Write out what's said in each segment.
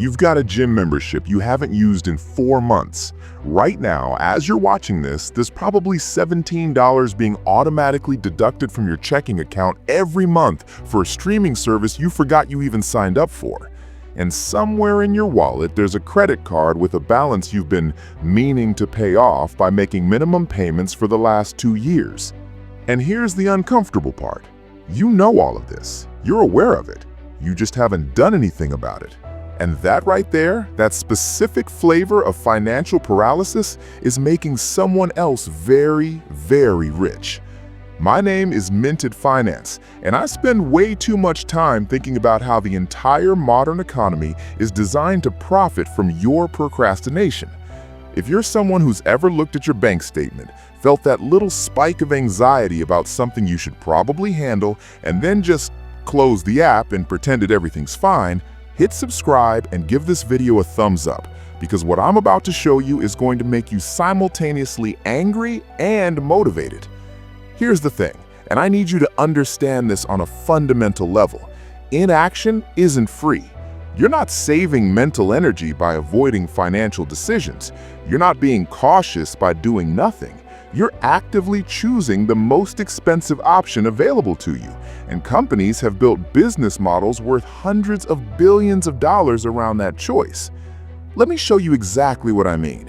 You've got a gym membership you haven't used in 4 months. Right now, as you're watching this, there's probably $17 being automatically deducted from your checking account every month for a streaming service you forgot you even signed up for. And somewhere in your wallet, there's a credit card with a balance you've been meaning to pay off by making minimum payments for the last 2 years. And here's the uncomfortable part. You know all of this. You're aware of it. You just haven't done anything about it. And that right there, that specific flavor of financial paralysis, is making someone else very, very rich. My name is Minted Finance, and I spend way too much time thinking about how the entire modern economy is designed to profit from your procrastination. If you're someone who's ever looked at your bank statement, felt that little spike of anxiety about something you should probably handle, and then just closed the app and pretended everything's fine, hit subscribe and give this video a thumbs up, because what I'm about to show you is going to make you simultaneously angry and motivated. Here's the thing, and I need you to understand this on a fundamental level. Inaction isn't free. You're not saving mental energy by avoiding financial decisions. You're not being cautious by doing nothing. You're actively choosing the most expensive option available to you, and companies have built business models worth hundreds of billions of dollars around that choice. Let me show you exactly what I mean.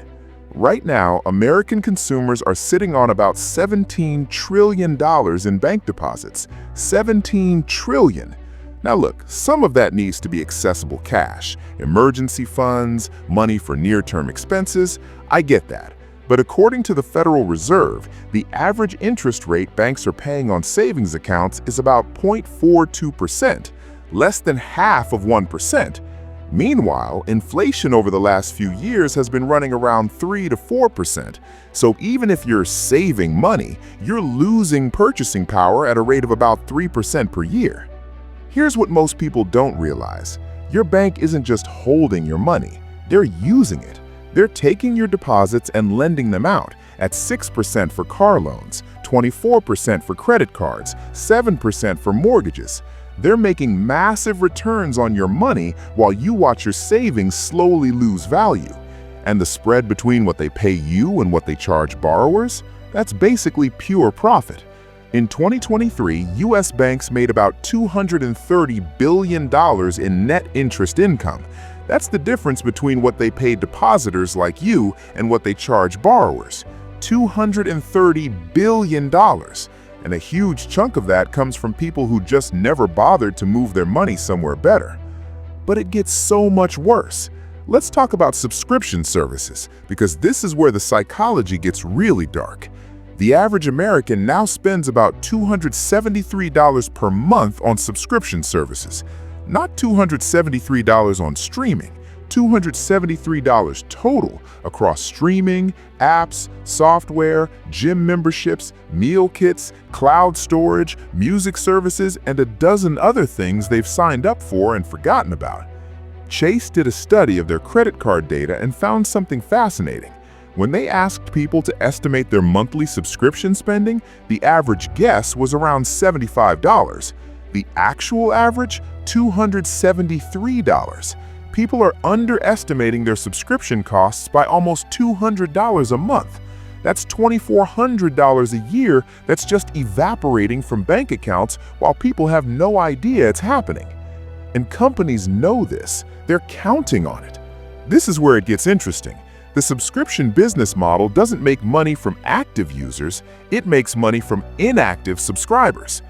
Right now, American consumers are sitting on about $17 trillion in bank deposits. $17 trillion. Now look, some of that needs to be accessible cash, emergency funds, money for near-term expenses. I get that. But according to the Federal Reserve, the average interest rate banks are paying on savings accounts is about 0.42%, less than half of 1%. Meanwhile, inflation over the last few years has been running around 3 to 4%. So even if you're saving money, you're losing purchasing power at a rate of about 3% per year. Here's what most people don't realize. Your bank isn't just holding your money, they're using it. They're taking your deposits and lending them out at 6% for car loans, 24% for credit cards, 7% for mortgages. They're making massive returns on your money while you watch your savings slowly lose value. And the spread between what they pay you and what they charge borrowers? That's basically pure profit. In 2023, U.S. banks made about $230 billion in net interest income. That's the difference between what they pay depositors like you and what they charge borrowers. $230 billion. And a huge chunk of that comes from people who just never bothered to move their money somewhere better. But it gets so much worse. Let's talk about subscription services, because this is where the psychology gets really dark. The average American now spends about $273 per month on subscription services. Not $273 on streaming, $273 total across streaming, apps, software, gym memberships, meal kits, cloud storage, music services, and a dozen other things they've signed up for and forgotten about. Chase did a study of their credit card data and found something fascinating. When they asked people to estimate their monthly subscription spending, the average guess was around $75. The actual average, $273. People are underestimating their subscription costs by almost $200 a month. That's $2,400 a year that's just evaporating from bank accounts while people have no idea it's happening. And companies know this. They're counting on it. This is where it gets interesting. The subscription business model doesn't make money from active users, it makes money from inactive subscribers.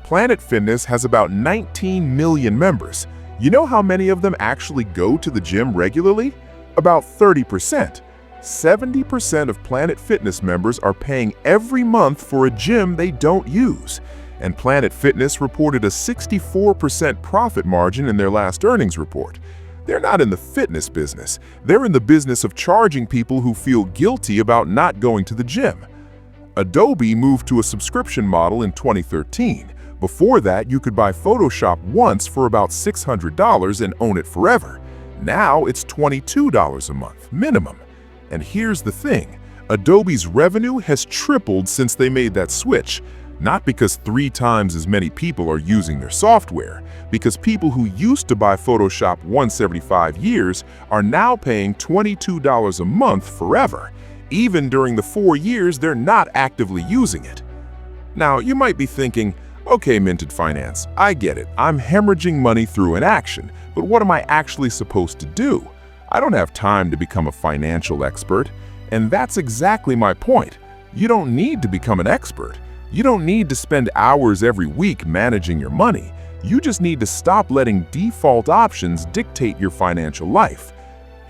Planet Fitness has about 19 million members. You know how many of them actually go to the gym regularly? About 30%. 70% of Planet Fitness members are paying every month for a gym they don't use. And Planet Fitness reported a 64% profit margin in their last earnings report. They're not in the fitness business. They're in the business of charging people who feel guilty about not going to the gym. Adobe moved to a subscription model in 2013. Before that, you could buy Photoshop once for about $600 and own it forever. Now it's $22 a month, minimum. And here's the thing, Adobe's revenue has tripled since they made that switch. Not because 3 times as many people are using their software, because people who used to buy Photoshop once every 5 years are now paying $22 a month forever, even during the 4 years they're not actively using it. Now, you might be thinking, okay, Minted Finance, I get it. I'm hemorrhaging money through inaction, but what am I actually supposed to do? I don't have time to become a financial expert. And that's exactly my point. You don't need to become an expert. You don't need to spend hours every week managing your money. You just need to stop letting default options dictate your financial life.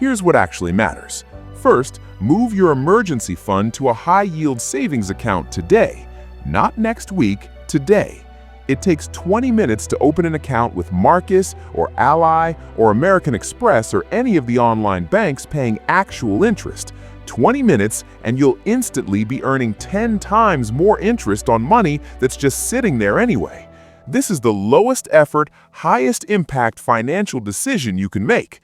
Here's what actually matters. First, move your emergency fund to a high-yield savings account today. Not next week, today. It takes 20 minutes to open an account with Marcus or Ally or American Express or any of the online banks paying actual interest. 20 minutes and you'll instantly be earning 10 times more interest on money that's just sitting there anyway. This is the lowest effort, highest impact financial decision you can make.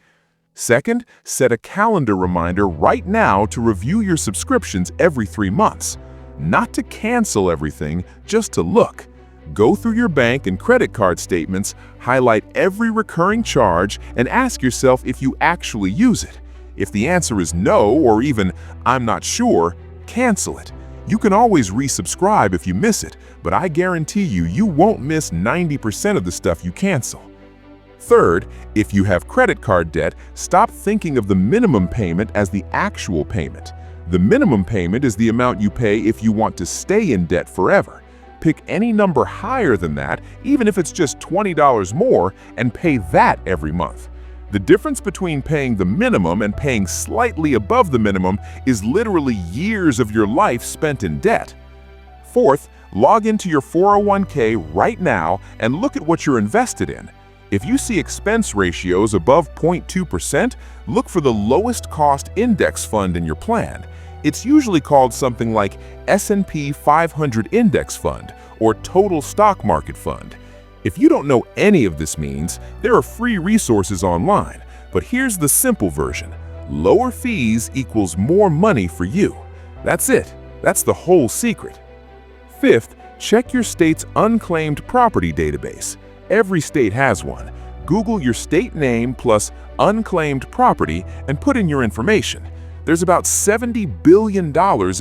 Second, set a calendar reminder right now to review your subscriptions every 3 months. Not to cancel everything, just to look. Go through your bank and credit card statements, highlight every recurring charge, and ask yourself if you actually use it. If the answer is no, or even "I'm not sure," cancel it. You can always resubscribe if you miss it, but I guarantee you won't miss 90% of the stuff you cancel. Third, if you have credit card debt, stop thinking of the minimum payment as the actual payment. The minimum payment is the amount you pay if you want to stay in debt forever. Pick any number higher than that, even if it's just $20 more, and pay that every month. The difference between paying the minimum and paying slightly above the minimum is literally years of your life spent in debt. Fourth, log into your 401k right now and look at what you're invested in. If you see expense ratios above 0.2%, look for the lowest cost index fund in your plan. It's usually called something like S&P 500 Index Fund or Total Stock Market Fund. If you don't know any of this means, there are free resources online, but here's the simple version. Lower fees equals more money for you. That's it. That's the whole secret. Fifth, check your state's unclaimed property database. Every state has one. Google your state name plus unclaimed property and put in your information. There's about $70 billion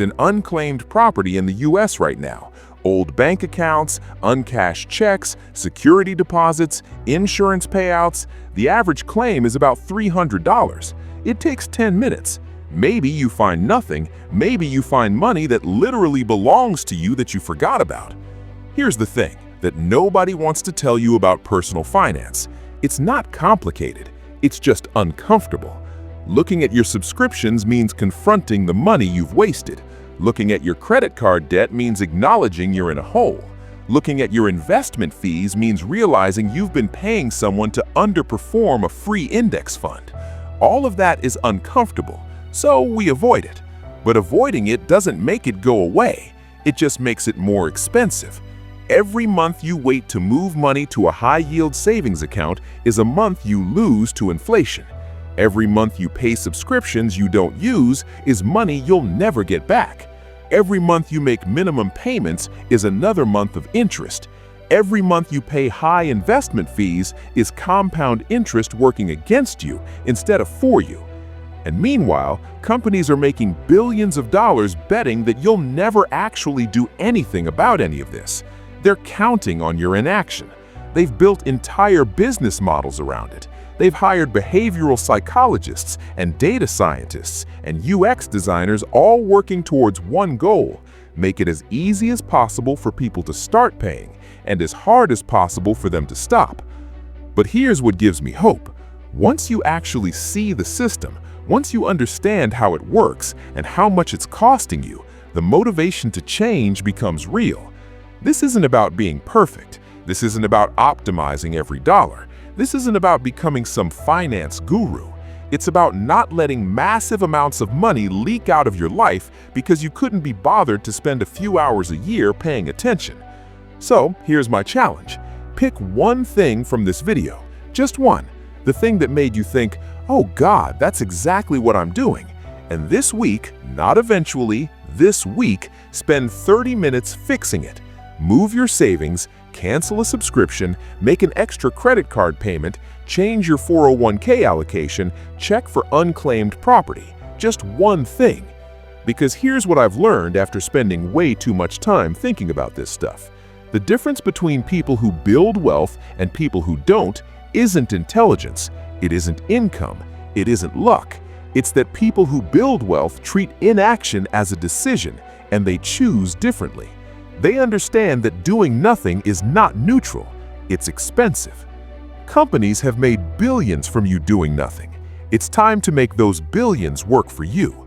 in unclaimed property in the US right now. Old bank accounts, uncashed checks, security deposits, insurance payouts. The average claim is about $300. It takes 10 minutes. Maybe you find nothing. Maybe you find money that literally belongs to you that you forgot about. Here's the thing that nobody wants to tell you about personal finance. It's not complicated. It's just uncomfortable. Looking at your subscriptions means confronting the money you've wasted. Looking at your credit card debt means acknowledging you're in a hole. Looking at your investment fees means realizing you've been paying someone to underperform a free index fund. All of that is uncomfortable, so we avoid it. But avoiding it doesn't make it go away. It just makes it more expensive. Every month you wait to move money to a high-yield savings account is a month you lose to inflation. Every month you pay subscriptions you don't use is money you'll never get back. Every month you make minimum payments is another month of interest. Every month you pay high investment fees is compound interest working against you instead of for you. And meanwhile, companies are making billions of dollars betting that you'll never actually do anything about any of this. They're counting on your inaction. They've built entire business models around it. They've hired behavioral psychologists and data scientists and UX designers all working towards one goal: make it as easy as possible for people to start paying and as hard as possible for them to stop. But here's what gives me hope. Once you actually see the system, once you understand how it works and how much it's costing you, the motivation to change becomes real. This isn't about being perfect. This isn't about optimizing every dollar. This isn't about becoming some finance guru. It's about not letting massive amounts of money leak out of your life because you couldn't be bothered to spend a few hours a year paying attention. So here's my challenge. Pick one thing from this video, just one, the thing that made you think, oh God, that's exactly what I'm doing. And this week, not eventually, this week, spend 30 minutes fixing it. Move your savings, cancel a subscription, make an extra credit card payment, change your 401k allocation, check for unclaimed property. Just one thing. Because here's what I've learned after spending way too much time thinking about this stuff. The difference between people who build wealth and people who don't isn't intelligence, it isn't income, it isn't luck. It's that people who build wealth treat inaction as a decision, and they choose differently. They understand that doing nothing is not neutral, it's expensive. Companies have made billions from you doing nothing. It's time to make those billions work for you.